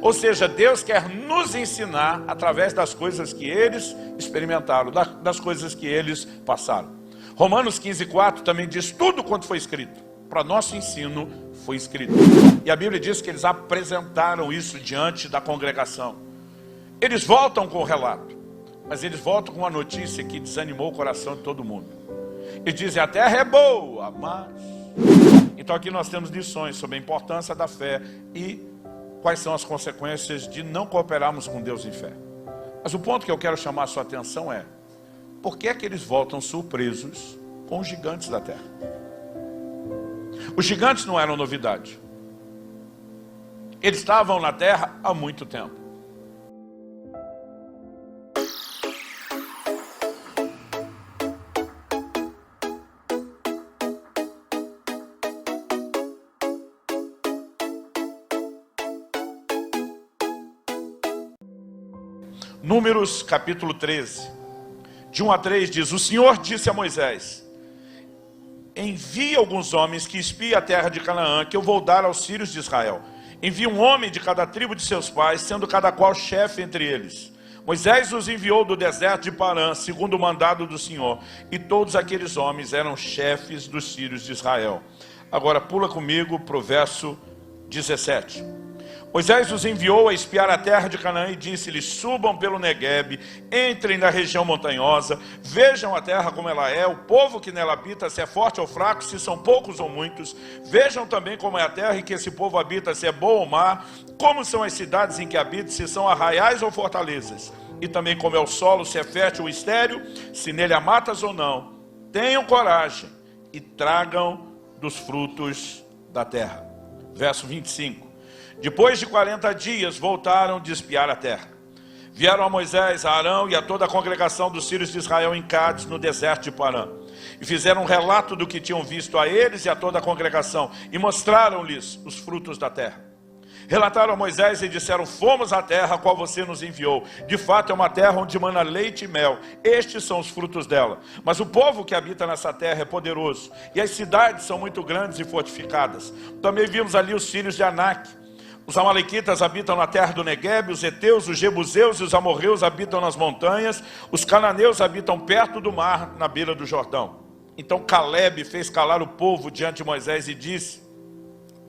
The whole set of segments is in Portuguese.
Ou seja, Deus quer nos ensinar através das coisas que eles experimentaram, das coisas que eles passaram. Romanos 15:4 também diz: tudo quanto foi escrito, para nosso ensino foi escrito. E a Bíblia diz que eles apresentaram isso diante da congregação. Eles voltam com o relato, mas eles voltam com uma notícia que desanimou o coração de todo mundo. Eles dizem: a terra é boa, mas... Então aqui nós temos lições sobre a importância da fé e quais são as consequências de não cooperarmos com Deus em fé. Mas o ponto que eu quero chamar a sua atenção é: por que é que eles voltam surpresos com os gigantes da terra? Os gigantes não eram novidade. Eles estavam na terra há muito tempo. Números capítulo 13, de 1 a 3 diz: o Senhor disse a Moisés: envie alguns homens que espiem a terra de Canaã, que eu vou dar aos filhos de Israel. Envie um homem de cada tribo de seus pais, sendo cada qual chefe entre eles. Moisés os enviou do deserto de Parã, segundo o mandado do Senhor, e todos aqueles homens eram chefes dos filhos de Israel. Agora pula comigo para o verso 17. Moisés os enviou a espiar a terra de Canaã e disse-lhes: subam pelo Neguebe, entrem na região montanhosa, vejam a terra como ela é, o povo que nela habita, se é forte ou fraco, se são poucos ou muitos. Vejam também como é a terra em que esse povo habita, se é boa ou má, como são as cidades em que habita, se são arraiais ou fortalezas. E também como é o solo, se é fértil ou estéril, se nele há matas ou não. Tenham coragem e tragam dos frutos da terra. Verso 25. Depois de 40 dias voltaram de espiar a terra. Vieram a Moisés, a Arão e a toda a congregação dos filhos de Israel em Cádiz, no deserto de Parã. E fizeram um relato do que tinham visto a eles e a toda a congregação. E mostraram-lhes os frutos da terra. Relataram a Moisés e disseram: fomos à terra a qual você nos enviou. De fato é uma terra onde mana leite e mel. Estes são os frutos dela. Mas o povo que habita nessa terra é poderoso. E as cidades são muito grandes e fortificadas. Também vimos ali os filhos de Anak. Os amalequitas habitam na terra do Neguebe, os heteus, os jebuseus e os amorreus habitam nas montanhas, os cananeus habitam perto do mar, na beira do Jordão. Então Caleb fez calar o povo diante de Moisés e disse: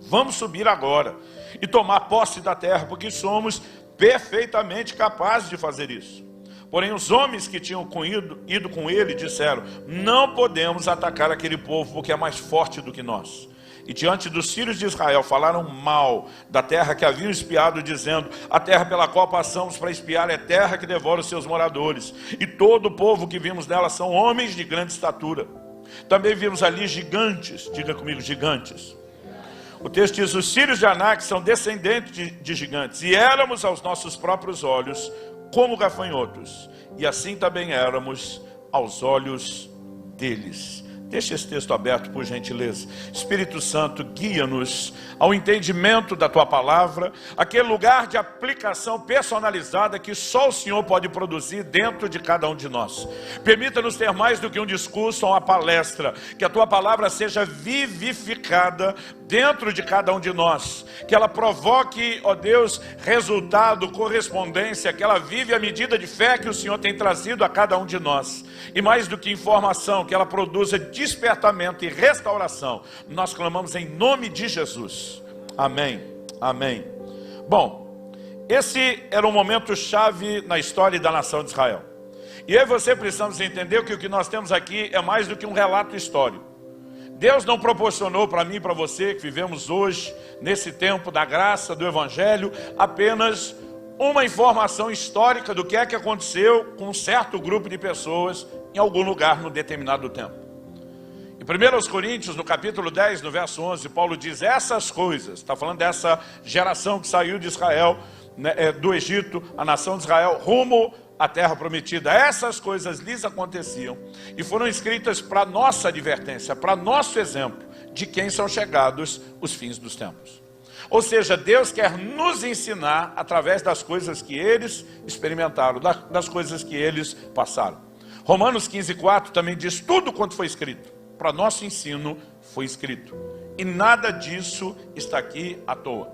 vamos subir agora e tomar posse da terra, porque somos perfeitamente capazes de fazer isso. Porém os homens que tinham ido com ele disseram: não podemos atacar aquele povo, porque é mais forte do que nós. E diante dos filhos de Israel falaram mal da terra que haviam espiado, dizendo: a terra pela qual passamos para espiar é terra que devora os seus moradores, e todo o povo que vimos nela são homens de grande estatura. Também vimos ali gigantes. Diga comigo: gigantes. O texto diz: os filhos de Anak são descendentes de gigantes, e éramos aos nossos próprios olhos como gafanhotos, e assim também éramos aos olhos deles. Deixa esse texto aberto, por gentileza. Espírito Santo, guia-nos ao entendimento da Tua palavra, aquele lugar de aplicação personalizada que só o Senhor pode produzir dentro de cada um de nós. Permita-nos ter mais do que um discurso ou uma palestra, que a Tua palavra seja vivificada dentro de cada um de nós, que ela provoque, ó Deus, resultado, correspondência, que ela vive a medida de fé que o Senhor tem trazido a cada um de nós. E mais do que informação, que ela produza despertamento e restauração. Nós clamamos em nome de Jesus. Amém. Amém. Bom, esse era um momento chave na história da nação de Israel. E eu e você precisamos entender que o que nós temos aqui é mais do que um relato histórico. Deus não proporcionou para mim e para você, que vivemos hoje, nesse tempo da graça, do Evangelho, apenas uma informação histórica do que é que aconteceu com um certo grupo de pessoas em algum lugar no determinado tempo. Em 1 Coríntios, no capítulo 10, no verso 11, Paulo diz: essas coisas, está falando dessa geração que saiu de Israel, né, do Egito, a nação de Israel, rumo à terra prometida. Essas coisas lhes aconteciam e foram escritas para nossa advertência, para nosso exemplo de quem são chegados os fins dos tempos. Ou seja, Deus quer nos ensinar através das coisas que eles experimentaram, das coisas que eles passaram. Romanos 15:4 também diz: tudo quanto foi escrito, para nosso ensino foi escrito. E nada disso está aqui à toa.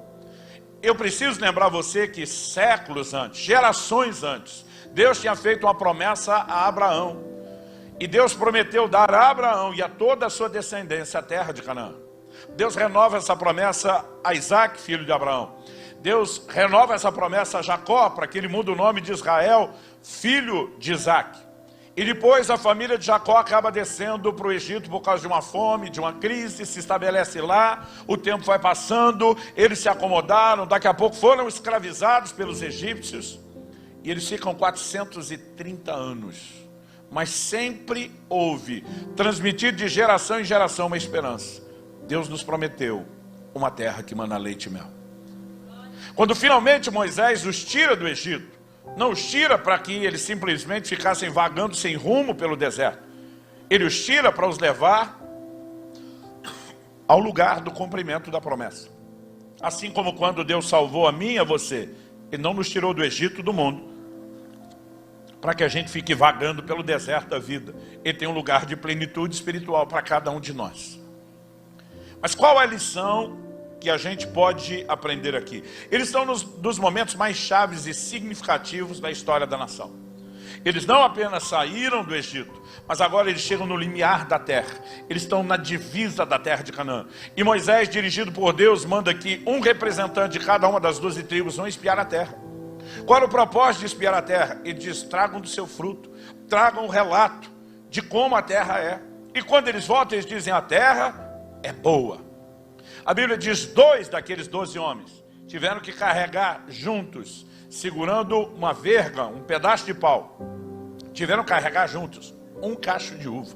eu preciso lembrar você que séculos antes, gerações antes, Deus tinha feito uma promessa a Abraão. E Deus prometeu dar a Abraão e a toda a sua descendência a terra de Canaã. Deus renova essa promessa a Isaac, filho de Abraão. Deus renova essa promessa a Jacó, para que ele mude o nome de Israel, filho de Isaac. E depois a família de Jacó acaba descendo para o Egito por causa de uma fome, de uma crise, se estabelece lá, o tempo vai passando, eles se acomodaram, daqui a pouco foram escravizados pelos egípcios, e eles ficam 430 anos. Mas sempre houve, transmitido de geração em geração, uma esperança. Deus nos prometeu uma terra que mana leite e mel. Quando finalmente Moisés os tira do Egito, não os tira para que eles simplesmente ficassem vagando sem rumo pelo deserto. Ele os tira para os levar ao lugar do cumprimento da promessa. Assim como quando Deus salvou a mim e a você, Ele não nos tirou do Egito, do mundo, para que a gente fique vagando pelo deserto da vida. Ele tem um lugar de plenitude espiritual para cada um de nós. Mas qual é a lição que a gente pode aprender aqui? Eles estão nos momentos mais chaves e significativos da história da nação. Eles não apenas saíram do Egito, mas agora eles chegam no limiar da terra. Eles estão na divisa da terra de Canaã. E Moisés, dirigido por Deus, manda que um representante de cada uma das 12 tribos vão espiar a terra. Qual era o propósito de espiar a terra? Ele diz: tragam do seu fruto, tragam um relato de como a terra é. E quando eles voltam, eles dizem: a terra é boa. A Bíblia diz: 2 daqueles 12 homens tiveram que carregar juntos, segurando uma verga, um pedaço de pau. Tiveram que carregar juntos um cacho de uva.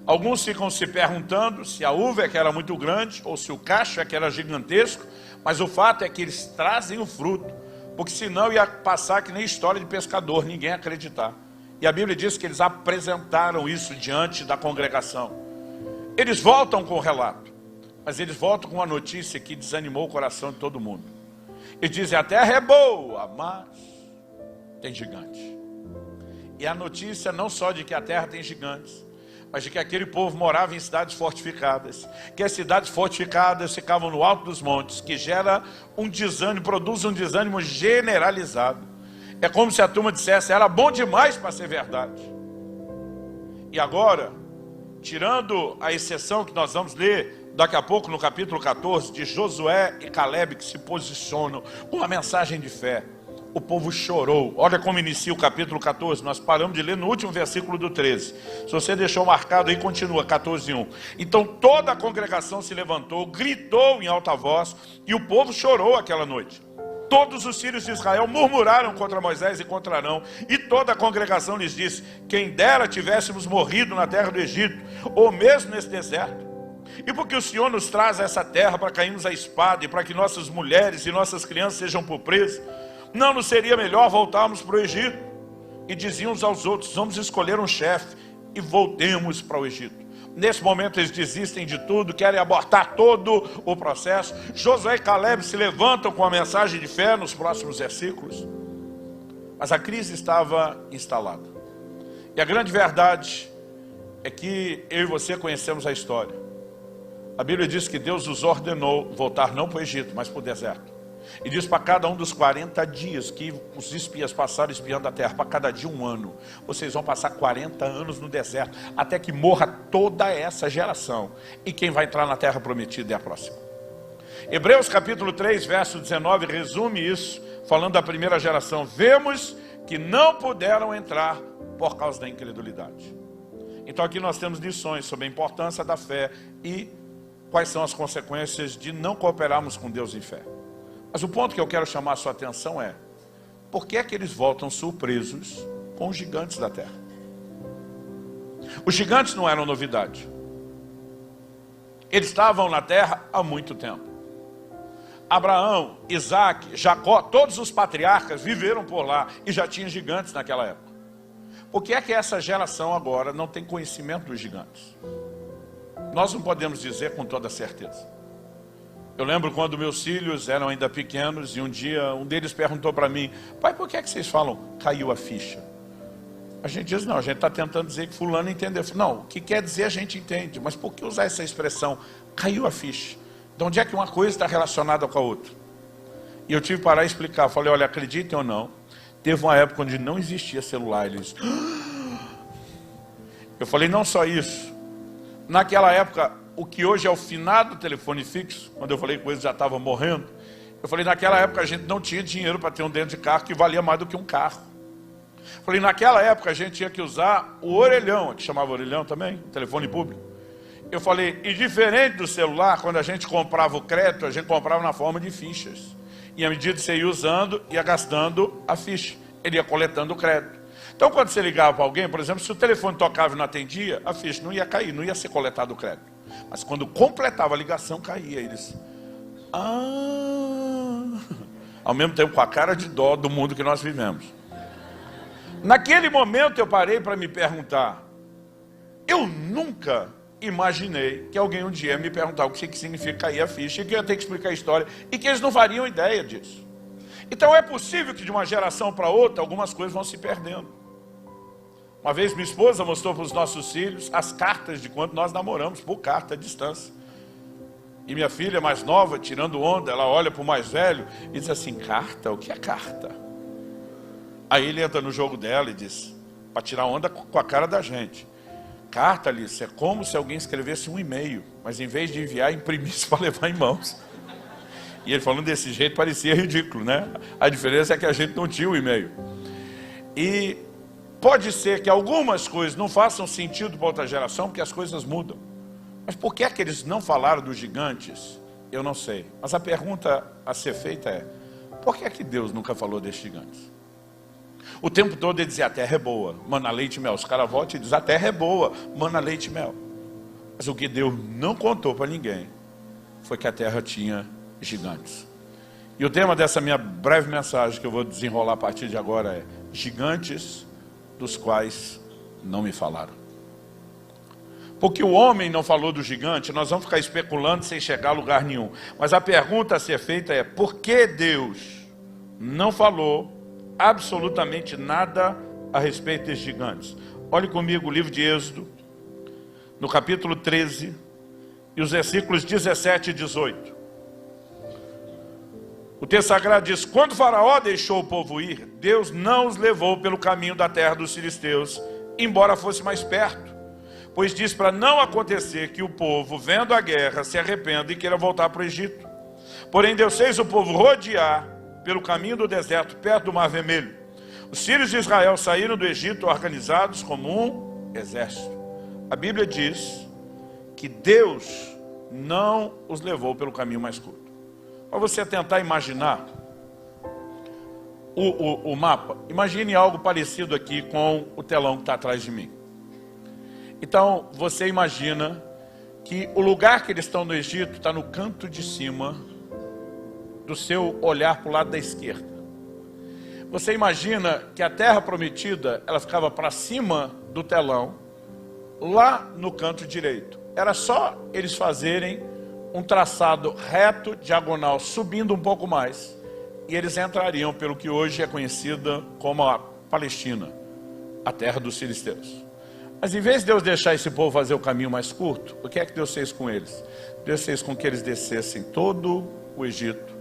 Alguns ficam se perguntando se a uva é que era muito grande ou se o cacho é que era gigantesco, mas o fato é que eles trazem o fruto, porque senão ia passar que nem história de pescador, ninguém ia acreditar. E a Bíblia diz que eles apresentaram isso diante da congregação. Eles voltam com o relato, mas eles voltam com uma notícia que desanimou o coração de todo mundo. Eles dizem: a terra é boa, mas tem gigantes. E a notícia não só de que a terra tem gigantes, mas de que aquele povo morava em cidades fortificadas, que as cidades fortificadas ficavam no alto dos montes, que gera um desânimo, produz um desânimo generalizado. É como se a turma dissesse: era bom demais para ser verdade. E agora, tirando a exceção que nós vamos ler daqui a pouco no capítulo 14, de Josué e Caleb, que se posicionam com uma mensagem de fé, o povo chorou. Olha como inicia o capítulo 14, nós paramos de ler no último versículo do 13. Se você deixou marcado aí, continua, 14:1. Então toda a congregação se levantou, gritou em alta voz, e o povo chorou aquela noite. Todos os filhos de Israel murmuraram contra Moisés e contra Arão, e toda a congregação lhes disse: quem dera tivéssemos morrido na terra do Egito, ou mesmo nesse deserto. E porque o Senhor nos traz a essa terra para cairmos à espada, e para que nossas mulheres e nossas crianças sejam por preso, não nos seria melhor voltarmos para o Egito? E diziam uns aos outros: vamos escolher um chefe e voltemos para o Egito. Nesse momento eles desistem de tudo, querem abortar todo o processo. Josué e Caleb se levantam com a mensagem de fé nos próximos versículos. Mas a crise estava instalada. E a grande verdade é que eu e você conhecemos a história. A Bíblia diz que Deus os ordenou voltar não para o Egito, mas para o deserto. E diz: para cada um dos 40 dias que os espias passaram espiando a terra, para cada dia 1 ano, vocês vão passar 40 anos no deserto, até que morra toda essa geração. E quem vai entrar na terra prometida é a próxima. Hebreus capítulo 3, verso 19, resume isso, falando da primeira geração. Vemos que não puderam entrar por causa da incredulidade. Então aqui nós temos lições sobre a importância da fé e quais são as consequências de não cooperarmos com Deus em fé. Mas o ponto que eu quero chamar a sua atenção é: por que é que eles voltam surpresos com os gigantes da terra? Os gigantes não eram novidade. Eles estavam na terra há muito tempo. Abraão, Isaac, Jacó, todos os patriarcas viveram por lá e já tinham gigantes naquela época. Por que é que essa geração agora não tem conhecimento dos gigantes? Nós não podemos dizer com toda certeza. Eu lembro quando meus filhos eram ainda pequenos e um dia um deles perguntou para mim: pai, por que é que vocês falam caiu a ficha? A gente diz: não, a gente está tentando dizer que fulano entendeu. Não, o que quer dizer a gente entende, mas por que usar essa expressão caiu a ficha? De onde é que uma coisa está relacionada com a outra? E eu tive que parar e explicar. Falei, olha, acreditem ou não, teve uma época onde não existia celular. Eles... Eu falei, não só isso. Naquela época, o que hoje é o finado telefone fixo, quando eu falei com eles já estava morrendo, eu falei, naquela época a gente não tinha dinheiro para ter um dentro de carro que valia mais do que um carro. Falei, naquela época a gente tinha que usar o orelhão, que chamava orelhão também, telefone público. Eu falei, e diferente do celular, quando a gente comprava o crédito, a gente comprava na forma de fichas. E à medida que você ia usando, ia gastando a ficha. Ele ia coletando o crédito. Então quando você ligava para alguém, por exemplo, se o telefone tocava e não atendia, a ficha não ia cair, não ia ser coletado o crédito. Mas quando completava a ligação, caía. Eles... Ao mesmo tempo com a cara de dó do mundo que nós vivemos. Naquele momento eu parei para me perguntar, eu nunca imaginei que alguém um dia ia me perguntar o que significa cair a ficha, e que eu ia ter que explicar a história, e que eles não fariam ideia disso. Então é possível que de uma geração para outra, algumas coisas vão se perdendo. Uma vez minha esposa mostrou para os nossos filhos as cartas de quando nós namoramos, por carta à distância. E minha filha mais nova, tirando onda, ela olha para o mais velho e diz assim, carta? O que é carta? Aí ele entra no jogo dela e diz, para tirar onda com a cara da gente. Carta, Alice, é como se alguém escrevesse um e-mail, mas em vez de enviar, imprimisse para levar em mãos. E ele falando desse jeito parecia ridículo, né? A diferença é que a gente não tinha o e-mail. E pode ser que algumas coisas não façam sentido para outra geração, porque as coisas mudam. Mas por que é que eles não falaram dos gigantes? Eu não sei. Mas a pergunta a ser feita é, por que é que Deus nunca falou desses gigantes? O tempo todo ele dizia, a terra é boa, mana leite e mel. Os caras voltam e dizem, a terra é boa, mana leite e mel. Mas o que Deus não contou para ninguém foi que a terra tinha gigantes. E o tema dessa minha breve mensagem que eu vou desenrolar a partir de agora é gigantes dos quais não me falaram. Porque o homem não falou do gigante, nós vamos ficar especulando sem chegar a lugar nenhum. Mas a pergunta a ser feita é, por que Deus não falou absolutamente nada a respeito desses gigantes? Olhe comigo o livro de Êxodo, no capítulo 13, e os versículos 17 e 18. O texto sagrado diz, quando Faraó deixou o povo ir, Deus não os levou pelo caminho da terra dos filisteus, embora fosse mais perto. Pois diz para não acontecer que o povo, vendo a guerra, se arrependa e queira voltar para o Egito. Porém, Deus fez o povo rodear pelo caminho do deserto, perto do Mar Vermelho. Os filhos de Israel saíram do Egito organizados como um exército. A Bíblia diz que Deus não os levou pelo caminho mais curto. Para você tentar imaginar o mapa, imagine algo parecido aqui com o telão que está atrás de mim. Então, você imagina que o lugar que eles estão no Egito está no canto de cima do seu olhar para o lado da esquerda. Você imagina que a terra prometida, ela ficava para cima do telão, lá no canto direito. Era só eles fazerem um traçado reto, diagonal, subindo um pouco mais, e eles entrariam pelo que hoje é conhecida como a Palestina, a terra dos filisteus. Mas em vez de Deus deixar esse povo fazer o caminho mais curto, o que é que Deus fez com eles? Deus fez com que eles descessem todo o Egito,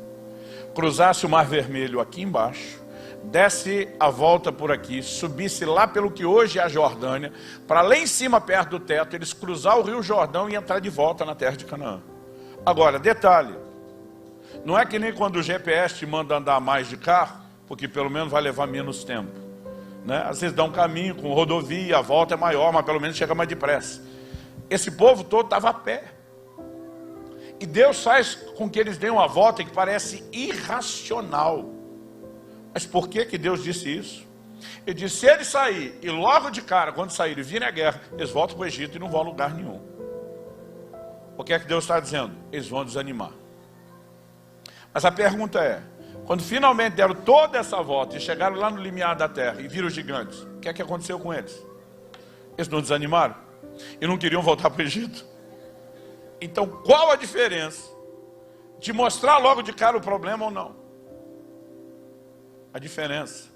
cruzasse o Mar Vermelho aqui embaixo, desse a volta por aqui, subisse lá pelo que hoje é a Jordânia, para lá em cima, perto do teto, eles cruzar o Rio Jordão e entrar de volta na terra de Canaã. Agora, detalhe, não é que nem quando o GPS te manda andar mais de carro, porque pelo menos vai levar menos tempo. Né? Às vezes dá um caminho com rodovia, a volta é maior, mas pelo menos chega mais depressa. Esse povo todo estava a pé. E Deus faz com que eles deem uma volta que parece irracional. Mas por que que Deus disse isso? Ele disse, se eles saírem, e logo de cara, quando saírem e virem a guerra, eles voltam para o Egito e não vão a lugar nenhum. O que é que Deus está dizendo? Eles vão desanimar. Mas a pergunta é, quando finalmente deram toda essa volta e chegaram lá no limiar da terra e viram os gigantes, o que é que aconteceu com eles? Eles não desanimaram? E não queriam voltar para o Egito? Então qual a diferença de mostrar logo de cara o problema ou não? A diferença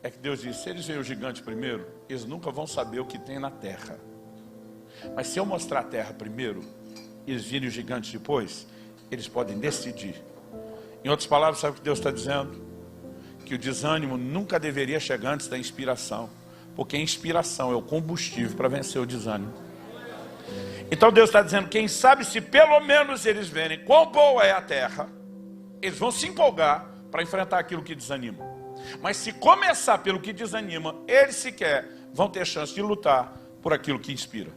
é que Deus disse, se eles veem o gigante primeiro, eles nunca vão saber o que tem na terra. Mas se eu mostrar a terra primeiro, e eles virem o gigante depois, eles podem decidir. Em outras palavras, sabe o que Deus está dizendo? Que o desânimo nunca deveria chegar antes da inspiração. Porque a inspiração é o combustível para vencer o desânimo. Então Deus está dizendo, quem sabe se pelo menos eles verem quão boa é a terra, eles vão se empolgar para enfrentar aquilo que desanima. Mas se começar pelo que desanima, eles sequer vão ter chance de lutar por aquilo que inspira.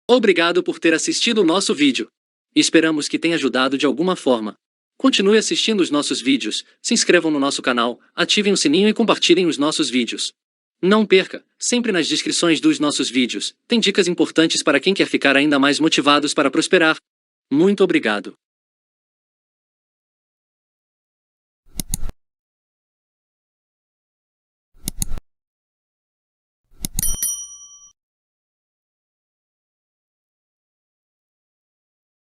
Obrigado por ter assistido o nosso vídeo. Esperamos que tenha ajudado de alguma forma. Continue assistindo os nossos vídeos, se inscrevam no nosso canal, ativem o sininho e compartilhem os nossos vídeos. Não perca, sempre nas descrições dos nossos vídeos, tem dicas importantes para quem quer ficar ainda mais motivados para prosperar. Muito obrigado.